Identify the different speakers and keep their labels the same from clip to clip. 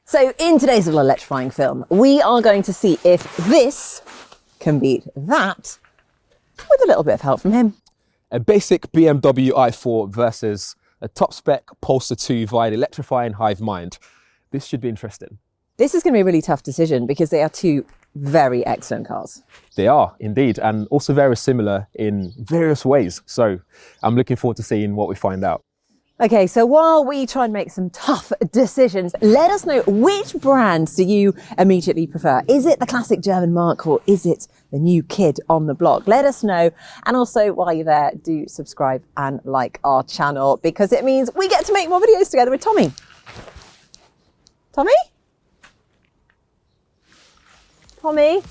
Speaker 1: So in today's little electrifying film, we are going to see if this can beat that with a little bit of help from him.
Speaker 2: A basic BMW i4 versus a top spec Polestar 2 via the Electrifying Hive Mind. This should be interesting.
Speaker 1: This is going to be a really tough decision because they are two very excellent cars.
Speaker 2: They are indeed, and also very similar in various ways. So I'm looking forward to seeing what we find out.
Speaker 1: Okay, so while we try and make some tough decisions, let us know, which brands do you immediately prefer? Is it the classic German mark or is it the new kid on the block? Let us know. And also, while you're there, do subscribe and like our channel because it means we get to make more videos together with Tommy. Tommy? Tommy?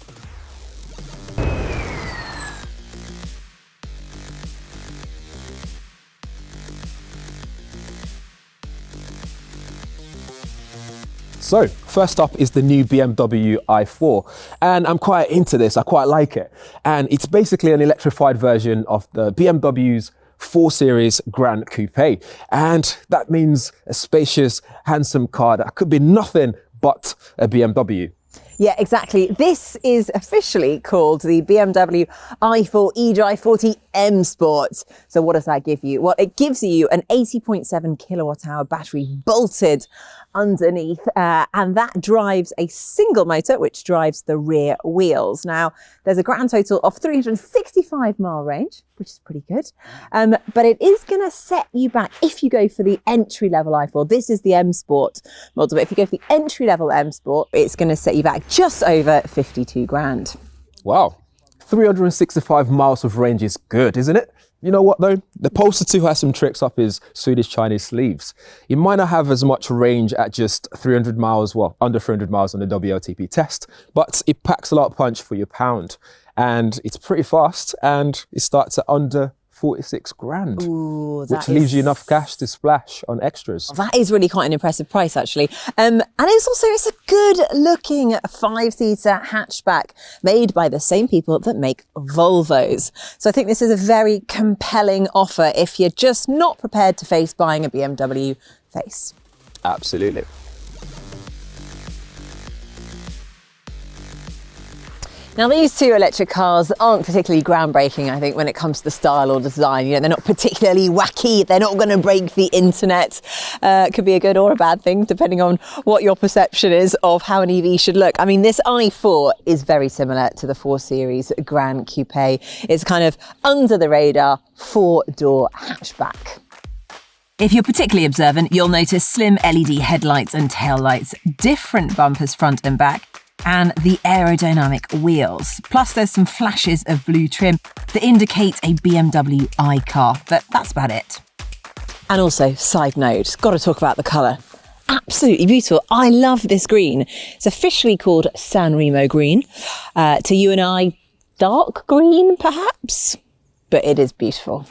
Speaker 2: So first up is the new BMW i4, and I'm quite into this. I quite like it, and it's basically an electrified version of the BMW's 4 Series Grand Coupe, and that means a spacious, handsome car that could be nothing but a BMW.
Speaker 1: Yeah, exactly. This is officially called the BMW i4 eDrive 40 M Sport. So what does that give you? Well, it gives you an 80.7 kilowatt hour battery bolted underneath, and that drives a single motor which drives the rear wheels. Now, there's a grand total of 365 mile range, which is pretty good, but it is going to set you back if you go for the entry level i4. This is the M Sport model, but if you go for the entry level M Sport, it's going to set you back just over 52 grand.
Speaker 2: Wow, 365 miles of range is good, isn't it? You know what though? The Polestar 2 has some tricks up his Swedish Chinese sleeves. It might not have as much range at just 300 miles, well, under 300 miles on the WLTP test, but it packs a lot of punch for your pound. And it's pretty fast, and it starts at under 46 grand, which leaves you enough cash to splash on extras.
Speaker 1: That is really quite an impressive price, actually. And it's a good looking 5-seater hatchback made by the same people that make Volvos. So I think this is a very compelling offer if you're just not prepared to face buying a BMW face.
Speaker 2: Absolutely.
Speaker 1: Now, these two electric cars aren't particularly groundbreaking, I think, when it comes to style or design. You know, they're not particularly wacky. They're not going to break the internet. Could be a good or a bad thing, depending on what your perception is of how an EV should look. I mean, this i4 is very similar to the 4 Series Grand Coupe. It's kind of under the radar 4-door hatchback.
Speaker 3: If you're particularly observant, you'll notice slim LED headlights and taillights, different bumpers front and back, and the aerodynamic wheels. Plus there's some flashes of blue trim that indicate a BMW iCar, but that's about it.
Speaker 1: And also, side note, got to talk about the colour. Absolutely beautiful. I love this green. It's officially called San Remo green. To you and I, dark green perhaps, but it is beautiful.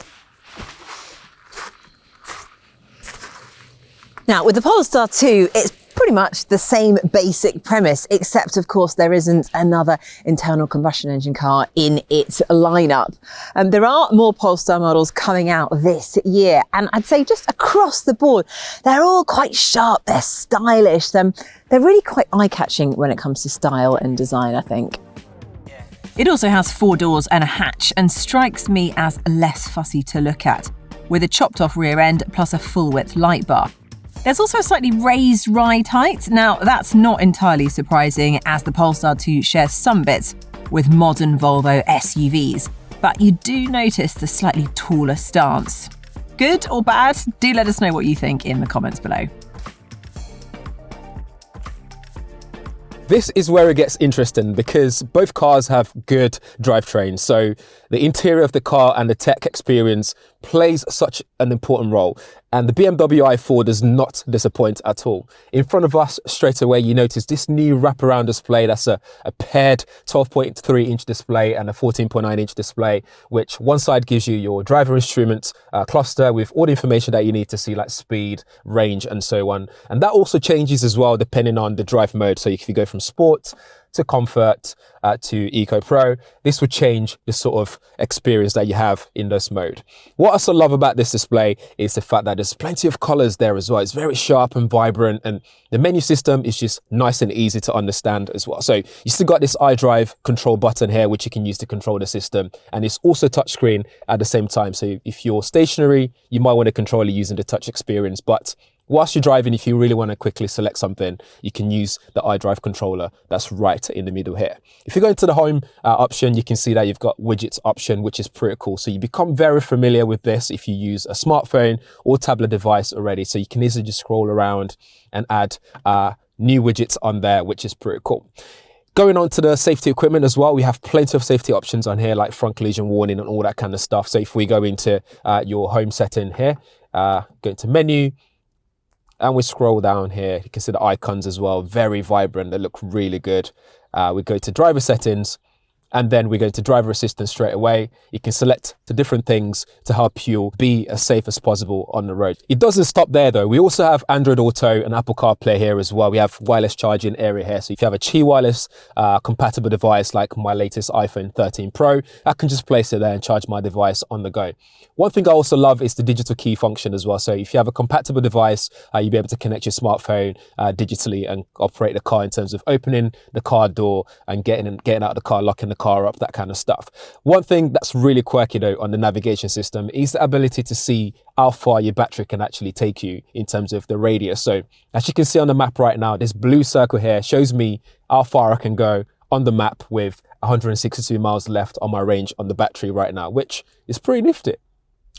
Speaker 1: Now, with the Polestar 2, it's pretty much the same basic premise, except of course there isn't another internal combustion engine car in its lineup. There are more Polestar models coming out this year, and I'd say just across the board, they're all quite sharp, they're stylish, they're really quite eye-catching when it comes to style and design, I think.
Speaker 3: It also has 4 doors and a hatch and strikes me as less fussy to look at, with a chopped off rear end plus a full-width light bar. There's also a slightly raised ride height. Now, that's not entirely surprising as the Polestar 2 shares some bits with modern Volvo SUVs, but you do notice the slightly taller stance. Good or bad? Do let us know what you think in the comments below.
Speaker 2: This is where it gets interesting because both cars have good drivetrains. So the interior of the car and the tech experience plays such an important role. And the BMW i4 does not disappoint at all. In front of us, straight away, you notice this new wraparound display. That's a paired 12.3-inch display and a 14.9-inch display, which one side gives you your driver instruments cluster with all the information that you need to see, like speed, range, and so on. And that also changes as well, depending on the drive mode. So if you go from sport to Comfort to Eco Pro. This would change the sort of experience that you have in this mode. What I also love about this display is the fact that there's plenty of colors there as well. It's very sharp and vibrant, and the menu system is just nice and easy to understand as well. So you still got this iDrive control button here, which you can use to control the system, and it's also touchscreen at the same time. So if you're stationary, you might want to control it using the touch experience, but whilst you're driving, if you really want to quickly select something, you can use the iDrive controller that's right in the middle here. If you go into the home option, you can see that you've got widgets option, which is pretty cool. So you become very familiar with this if you use a smartphone or tablet device already. So you can easily just scroll around and add new widgets on there, which is pretty cool. Going on to the safety equipment as well, we have plenty of safety options on here, like front collision warning and all that kind of stuff. So if we go into your home setting here, go into menu, and we scroll down here, you can see the icons as well, very vibrant, they look really good. We go to driver settings, and then we go to driver assistance straight away. You can select the different things to help you be as safe as possible on the road. It doesn't stop there though. We also have Android Auto and Apple CarPlay here as well. We have wireless charging area here. So if you have a Qi wireless compatible device like my latest iPhone 13 Pro, I can just place it there and charge my device on the go. One thing I also love is the digital key function as well. So if you have a compatible device, you'll be able to connect your smartphone digitally and operate the car in terms of opening the car door and getting out of the car, locking the car up, that kind of stuff. One thing that's really quirky though on the navigation system is the ability to see how far your battery can actually take you in terms of the radius. So as you can see on the map right now, this blue circle here shows me how far I can go on the map with 162 miles left on my range on the battery right now, which is pretty nifty.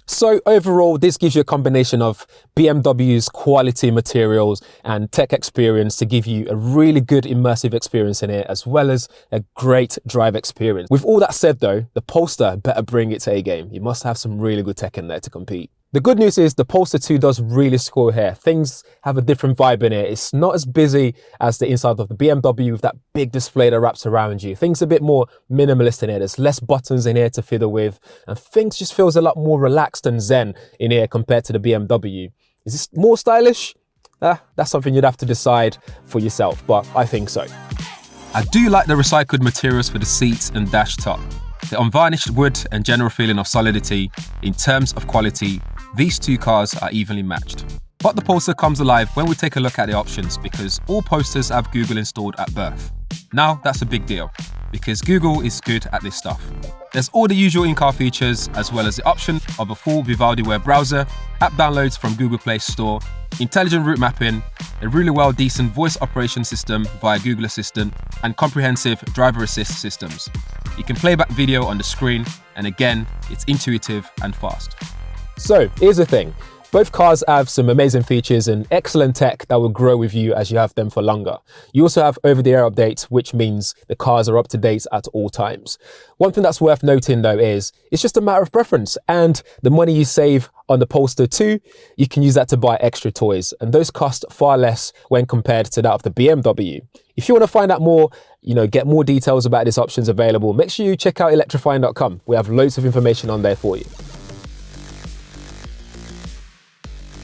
Speaker 2: So overall, this gives you a combination of BMW's quality materials and tech experience to give you a really good immersive experience in it, as well as a great drive experience. With all that said though, the Polestar better bring its A game. You must have some really good tech in there to compete. The good news is the Polestar 2 does really score here. Things have a different vibe in it. It's not as busy as the inside of the BMW with that big display that wraps around you. Things are a bit more minimalist in here. There's less buttons in here to fiddle with, and things just feels a lot more relaxed and zen in here compared to the BMW. Is this more stylish? That's something you'd have to decide for yourself, but I think so. I do like the recycled materials for the seats and dash top. The unvarnished wood and general feeling of solidity. In terms of quality, these two cars are evenly matched. But the Polestar comes alive when we take a look at the options, because all Polestars have Google installed at birth. Now that's a big deal, because Google is good at this stuff. There's all the usual in-car features, as well as the option of a full Vivaldi web browser, app downloads from Google Play Store, intelligent route mapping, a really decent voice operation system via Google Assistant, and comprehensive driver assist systems. You can play back video on the screen, and again, it's intuitive and fast. So here's the thing. Both cars have some amazing features and excellent tech that will grow with you as you have them for longer. You also have over-the-air updates, which means the cars are up to date at all times. One thing that's worth noting though is it's just a matter of preference, and the money you save on the Polestar 2, you can use that to buy extra toys, and those cost far less when compared to that of the BMW. If you want to find out more, get more details about these options available, make sure you check out electrifying.com. We have loads of information on there for you.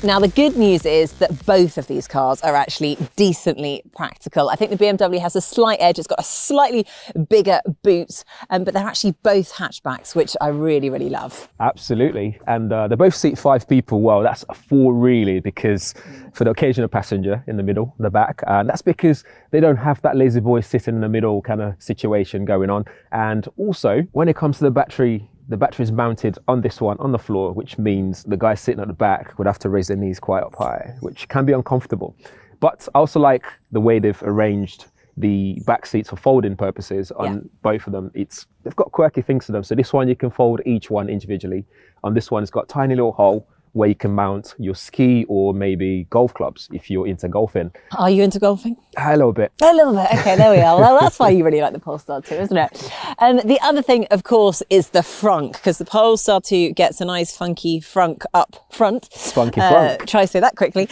Speaker 1: Now, the good news is that both of these cars are actually decently practical. I think the BMW has a slight edge. It's got a slightly bigger boot, but they're actually both hatchbacks, which I really, really love.
Speaker 2: Absolutely. And they both seat 5 people. Well, that's 4 really, because for the occasional passenger in the middle, the back, and that's because they don't have that lazy boy sitting in the middle kind of situation going on. And also, when it comes to the battery is mounted on this one on the floor, which means the guy sitting at the back would have to raise their knees quite up high, which can be uncomfortable. But I also like the way they've arranged the back seats for folding purposes on both of them. They've got quirky things to them. So this one, you can fold each one individually. On this one, it's got a tiny little hole where you can mount your ski or maybe golf clubs if you're into golfing.
Speaker 1: Are you into golfing?
Speaker 2: A little bit.
Speaker 1: A little bit. Okay, there we are. Well, that's why you really like the Polestar 2, isn't it? The other thing, of course, is the frunk, because the Polestar 2 gets a nice funky frunk up front.
Speaker 2: Funky frunk.
Speaker 1: Try to say that quickly.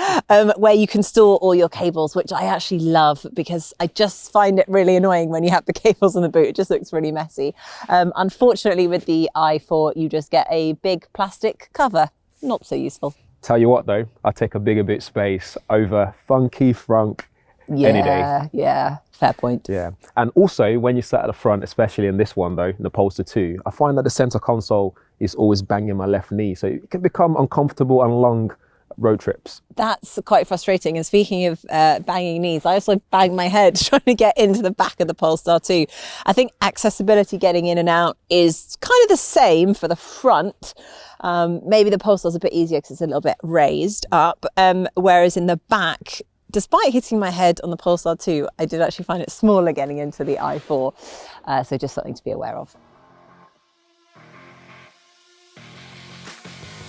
Speaker 1: Where you can store all your cables, which I actually love because I just find it really annoying when you have the cables in the boot. It just looks really messy. Unfortunately, with the i4, you just get a big plastic cover. Not so useful.
Speaker 2: Tell you what though, I take a bigger boot space over funky frunk any day.
Speaker 1: Yeah, fair point.
Speaker 2: Yeah. And also, when you sat at the front, especially in this one though, in the Polestar 2, I find that the center console is always banging my left knee. So it can become uncomfortable on long road trips.
Speaker 1: That's quite frustrating. And speaking of banging knees, I also bang my head trying to get into the back of the Polestar 2. I think accessibility getting in and out is kind of the same for the front. Maybe the Polestar's a bit easier because it's a little bit raised up, whereas in the back, despite hitting my head on the Polestar 2, I did actually find it smaller getting into the i4. So just something to be aware of.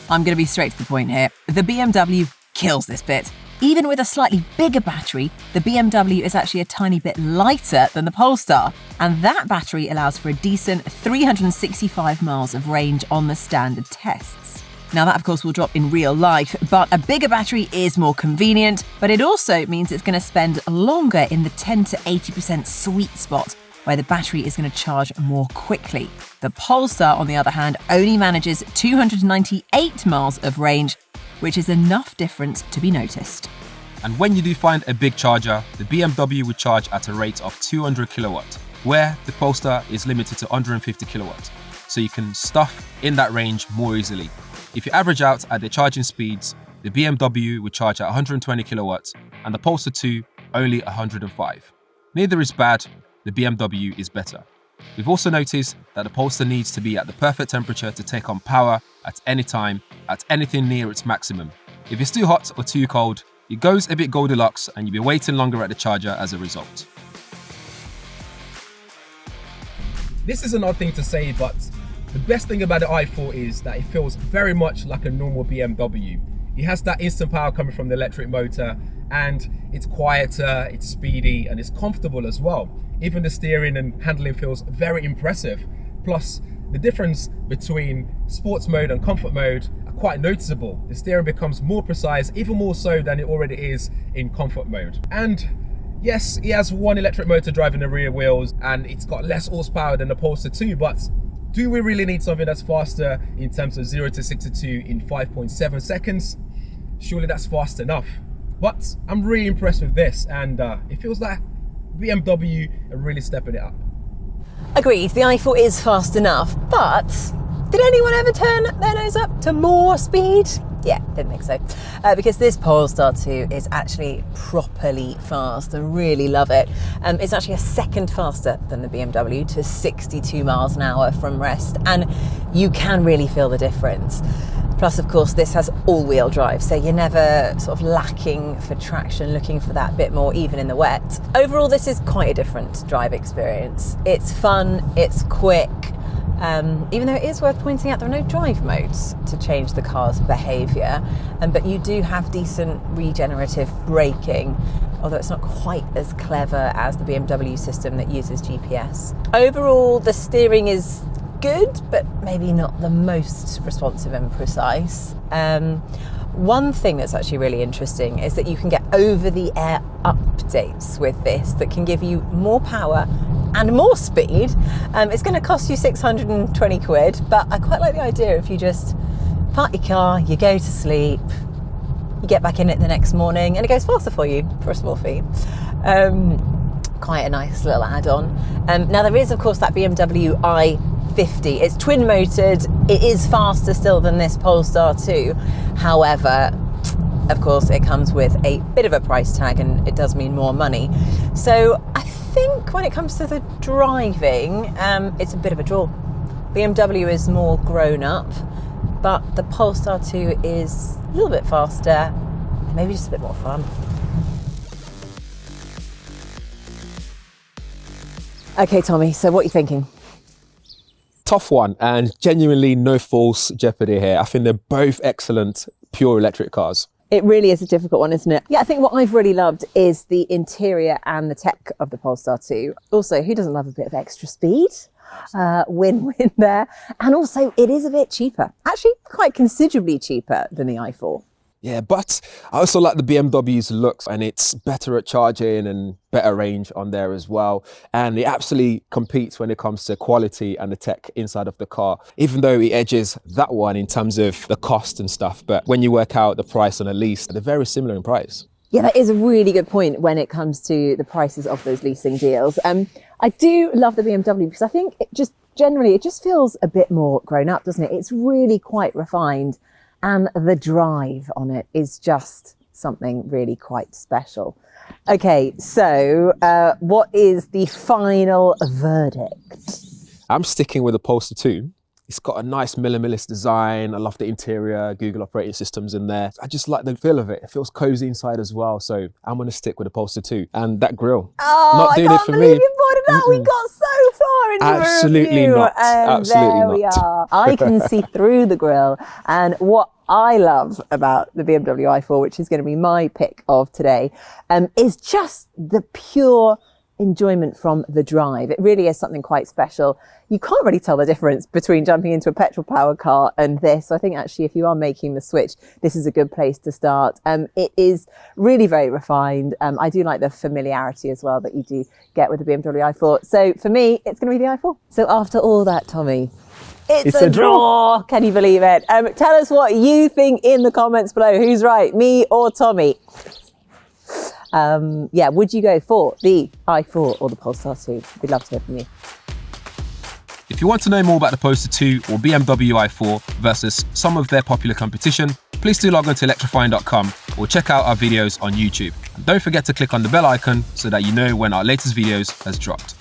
Speaker 3: I'm going to be straight to the point here. The BMW kills this bit. Even with a slightly bigger battery, the BMW is actually a tiny bit lighter than the Polestar, and that battery allows for a decent 365 miles of range on the standard tests. Now that of course will drop in real life, but a bigger battery is more convenient, but it also means it's going to spend longer in the 10 to 80% sweet spot, where the battery is going to charge more quickly. The Polestar, on the other hand, only manages 298 miles of range, which is enough difference to be noticed.
Speaker 2: And when you do find a big charger, the BMW would charge at a rate of 200 kilowatt, where the Polestar is limited to 150 kilowatt. So you can stuff in that range more easily. If you average out at the charging speeds, the BMW would charge at 120 kilowatts and the Polestar 2 only 105. Neither is bad. The BMW is better. We've also noticed that the Polestar needs to be at the perfect temperature to take on power at any time, at anything near its maximum. If it's too hot or too cold, it goes a bit Goldilocks and you'll be waiting longer at the charger as a result.
Speaker 4: This is an odd thing to say, but the best thing about the i4 is that it feels very much like a normal BMW. It has that instant power coming from the electric motor, and it's quieter, it's speedy, and it's comfortable as well. Even the steering and handling feels very impressive. Plus, the difference between sports mode and comfort mode are quite noticeable. The steering becomes more precise, even more so than it already is in comfort mode. And yes, it has one electric motor driving the rear wheels, and it's got less horsepower than the Polestar 2, but do we really need something that's faster in terms of 0 to 62 in 5.7 seconds? Surely that's fast enough. But I'm really impressed with this, and it feels like BMW are really stepping it up.
Speaker 1: Agreed, the i4 is fast enough, but did anyone ever turn their nose up to more speed? Yeah, didn't think so. Because this Polestar 2 is actually properly fast. I really love it. It's actually a second faster than the BMW to 62 miles an hour from rest, and you can really feel the difference. Plus, of course, this has all-wheel drive, so you're never sort of lacking for traction, looking for that bit more, even in the wet. Overall, this is quite a different drive experience. It's fun, it's quick, even though it is worth pointing out there are no drive modes to change the car's behaviour, but you do have decent regenerative braking, although it's not quite as clever as the BMW system that uses GPS. Overall, the steering is good, but maybe not the most responsive and precise. One thing that's actually really interesting is that you can get over-the-air updates with this that can give you more power and more speed. It's going to cost you 620 quid, but I quite like the idea if you just park your car, you go to sleep, you get back in it the next morning, and it goes faster for you for a small fee. Quite a nice little add-on. Now there is, of course, that BMW i50. It's twin motored. It is faster still than this Polestar 2. However, of course, it comes with a bit of a price tag, and it does mean more money. So I think when it comes to the driving, it's a bit of a draw. BMW is more grown up, but the Polestar 2 is a little bit faster, and maybe just a bit more fun. Okay, Tommy, so what are you thinking?
Speaker 2: Tough one, and genuinely no false jeopardy here. I think they're both excellent pure electric cars.
Speaker 1: It really is a difficult one, isn't it? Yeah, I think what I've really loved is the interior and the tech of the Polestar 2. Also, who doesn't love a bit of extra speed? Win-win there. And also, it is a bit cheaper. Actually, quite considerably cheaper than the i4.
Speaker 2: Yeah, but I also like the BMW's looks, and it's better at charging and better range on there as well. And it absolutely competes when it comes to quality and the tech inside of the car, even though it edges that one in terms of the cost and stuff. But when you work out the price on a lease, they're very similar in price.
Speaker 1: Yeah, that is a really good point when it comes to the prices of those leasing deals. I do love the BMW because I think it just feels a bit more grown up, doesn't it? It's really quite refined, and the drive on it is just something really quite special. Okay, so what is the final verdict?
Speaker 2: I'm sticking with the Polestar 2. It's got a nice minimalist design. I love the interior, Google operating systems in there. I just like the feel of it. It feels cozy inside as well. So I'm going to stick with the Polestar 2 and that grille.
Speaker 1: Oh,
Speaker 2: not doing
Speaker 1: I
Speaker 2: it
Speaker 1: can't
Speaker 2: for
Speaker 1: believe
Speaker 2: me.
Speaker 1: you pointed out. We got so far into
Speaker 2: Absolutely
Speaker 1: a review,
Speaker 2: not.
Speaker 1: and
Speaker 2: Absolutely
Speaker 1: there we
Speaker 2: not.
Speaker 1: are. I can see through the grille. And what I love about the BMW i4, which is going to be my pick of today, is just the pure enjoyment from the drive. It really is something quite special. You can't really tell the difference between jumping into a petrol powered car and this. So I think actually if you are making the switch, this is a good place to start. It is really very refined. I do like the familiarity as well that you do get with the BMW i4. So for me, it's going to be the i4. So after all that, Tommy, it's a draw. Can you believe it? Tell us what you think in the comments below. Who's right, me or Tommy? Would you go for the i4 or the Polestar 2? We'd love to hear from you.
Speaker 2: If you want to know more about the Polestar 2 or BMW i4 versus some of their popular competition, please do log on to electrifying.com or check out our videos on YouTube. And don't forget to click on the bell icon so that you know when our latest videos has dropped.